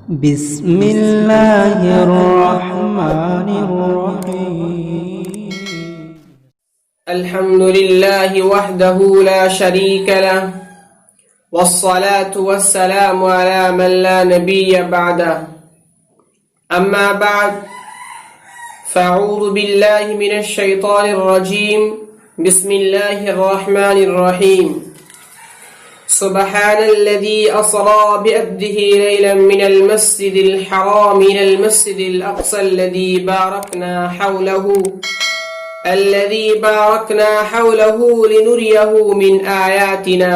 بسم الله الرحمن الرحيم الحمد لله وحده لا شريك له والصلاة والسلام على من لا نبي بعده أما بعد فأعوذ بالله من الشيطان الرجيم بسم الله الرحمن الرحيم سبحان الذي أسرى بعبده ليلا من المسجد الحرام إلى المسجد الأقصى الذي باركنا حوله لنريه من آياتنا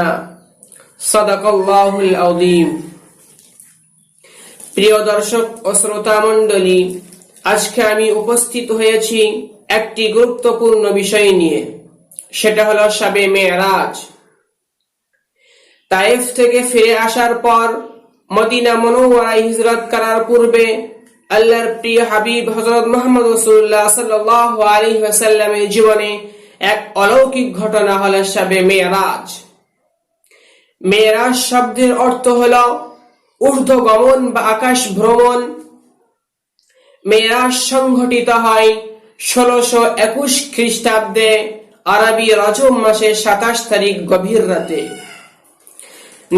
صدق الله العظيم প্রিয় দর্শক ও শ্রোতা মণ্ডলী, আজকে আমি উপস্থিত হয়েছি একটি গুরুত্বপূর্ণ বিষয় নিয়ে। সেটা হলো শবে মেরাজ। তায়েফ থেকে ফিরে আসার পর মদিনা মুনাওয়ারায় হিজরত করার পূর্বে আল্লাহর প্রিয় হাবিব হযরত মুহাম্মদ রাসূলুল্লাহ সাল্লাল্লাহু আলাইহি ওয়াসাল্লামের জীবনে এক অলৌকিক ঘটনা হলো শবে মেরাজ। মেরাজ শব্দের অর্থ হলো ঊর্ধ্বগমন বা আকাশ ভ্রমণ। মেরাজ সংঘটিত হয় 1621 খ্রিস্টাব্দে আরবি রজব মাসের 27 তারিখ গভীর রাতে।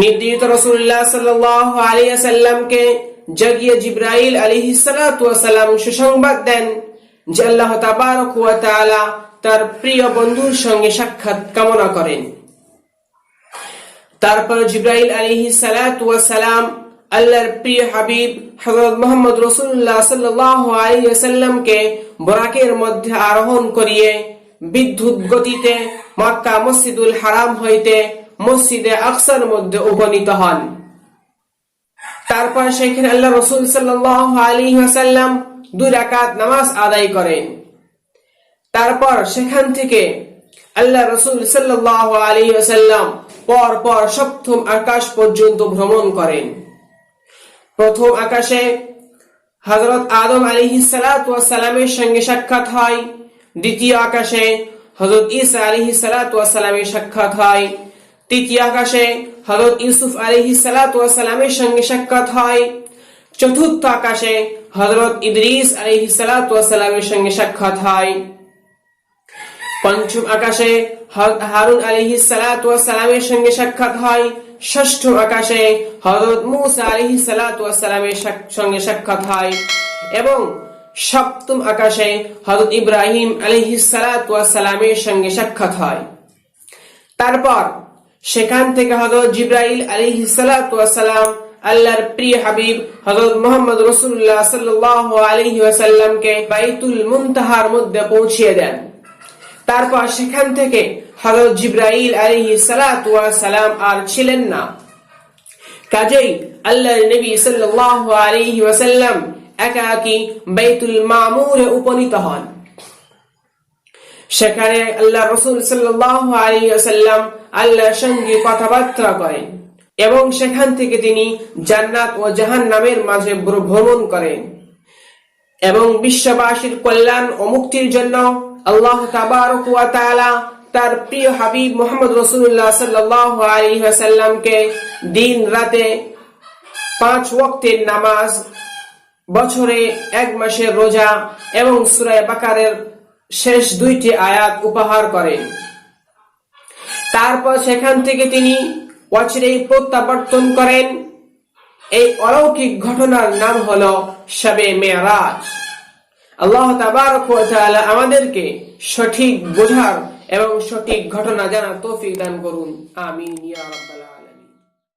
নির্দিষ্ট রাসূলুল্লাহ সাল্লাল্লাহু আলাইহি ওয়াসাল্লামকে জাগিয়ে জিবরাইল আলাইহিস সালাতু ওয়াস সালাম সুসংবাদ দেন যে আল্লাহ তাবারক ওয়া তাআলা তার প্রিয় বন্ধুর সঙ্গে সাক্ষাৎ কামনা করেন। তারপর জিবরাইল আলাইহিস সালাতু ওয়াস সালাম আল্লাহর প্রিয় হাবিব হযরত মুহাম্মদ রাসূলুল্লাহ সাল্লাল্লাহু আলাইহি ওয়াসাল্লামকে বুরাকের মধ্যে আরোহণ করিয়ে বিদ্যুৎ গতিতে মক্কা মসজিদুল হারাম হইতে মসজিদে আকসার মধ্যে উপনীত হন। তারপর সেখানে আল্লাহ রাসূল সাল্লাল্লাহু আলাইহি ওয়াসাল্লাম 2 রাকাত নামাজ আদায় করেন। তারপর সেখান থেকে আল্লাহ রাসূল সাল্লাল্লাহু আলাইহি ওয়াসাল্লাম পর সপ্তম আকাশ পর্যন্ত ভ্রমণ করেন। প্রথম আকাশে হযরত আদম আলাইহিস সালাতু ওয়াস সালামের সঙ্গে সাক্ষাৎ হয়। দ্বিতীয় আকাশে হযরত ঈসা আলাইহিস সালাতু ওয়াস সালামের সাক্ষাৎ হয়। তৃতীয় আকাশে হযরত ইউসুফ আলাইহিস সালাতু ওয়াস সালামের সঙ্গে সাক্ষাৎ হয়। চতুর্থ আকাশে হযরত ইদ্রিস আলাইহিস সালাতু ওয়াস সালামের সঙ্গে সাক্ষাৎ হয়। পঞ্চম আকাশে হারুন আলাইহিস সালাতু ওয়াস সালামের সঙ্গে সাক্ষাৎ হয়। ষষ্ঠ আকাশে হযরত মূসা আলাইহিস সালাতু ওয়াস সালামের সঙ্গে সাক্ষাৎ হয় এবং সপ্তম আকাশে হযরত ইব্রাহিম আলাইহিস সালাতু ওয়াস সালামের সঙ্গে সাক্ষাৎ হয়। তারপর সেখান থেকে হযরত জিবরাইল আলাইহিস সালাতু ওয়াস সালাম আল্লাহর প্রিয় হাবিব হযরত মুহাম্মদ রাসূলুল্লাহ সাল্লাল্লাহু আলাইহি ওয়াসাল্লামকে বাইতুল মুনতাহার মধ্যে পৌঁছিয়ে দেন। তারপর সেখান থেকে হযরত জিবরাইল আলাইহিস সালাতু ওয়াস সালাম আর ছিলেন না। কাজেই আল্লাহর নবী সাল্লাল্লাহু আলাইহি ওয়াসাল্লাম একাকী বাইতুল মামুরে উপনীত হন। সেখানে আল্লাহ রাসূল সাল্লাল্লাহু আলাইহি ওয়াসাল্লাম আল্লাহর সঙ্গে কথাবার্তা করেন এবং সেখান থেকে তিনি জান্নাত ও জাহান্নামের মাঝে ভ্রমণ করেন এবং বিশ্ববাসীর কল্যাণ ও মুক্তির জন্য আল্লাহ তাবারক ওয়া তাআলা তার প্রিয় হাবিব মুহাম্মদ রাসূলুল্লাহ সাল্লাল্লাহু আলাইহি ওয়াসাল্লামকে দিন রাতে 5 ওয়াক্তের নামাজ, বছরে 1 মাসের রোজা এবং সূরা বাকারার শেষ 2টি আয়াত উপহার করেন। তারপর সেখান থেকে তিনি অচিরেই প্রত্যাবর্তন করেন। এই অলৌকিক ঘটনার নাম হলো শবে মেরাজ। আল্লাহ তাবারক ওয়া তাআলা আমাদেরকে সঠিক বোঝার এবং সঠিক ঘটনা জানার তৌফিক দান করুন। আমিন ইয়া রাব্বাল আলামিন।